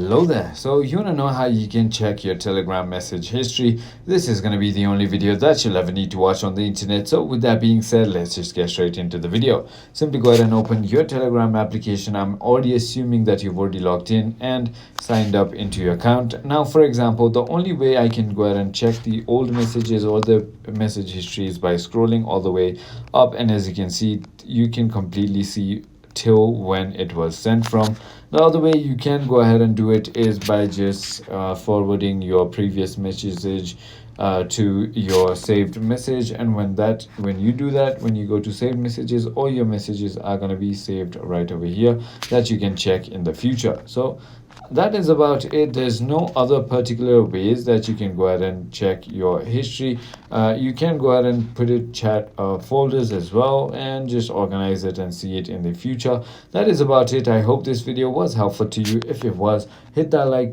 Hello there. So you want to know how you can check your Telegram message history? This is going to be the only video that you'll ever need to watch on the internet. So with that being said, let's just get straight into the video. Simply go ahead and open your Telegram application. I'm already assuming that you've already logged in and signed up into your account. Now, for example, the only way I can go ahead and check the old messages or the message history is by scrolling all the way up. And as you can see, you can completely see till when it was sent from. The other way you can go ahead and do it is by just forwarding your previous message to your saved message, and when you do that, when you go to save messages, all your messages are going to be saved right over here that you can check in the future. So that is about it. There's no other particular ways that you can go ahead and check your history. You can go ahead and put it chat folders as well and just organize it and see it in the future. That is about it. I hope this video was helpful to you. If it was, hit that like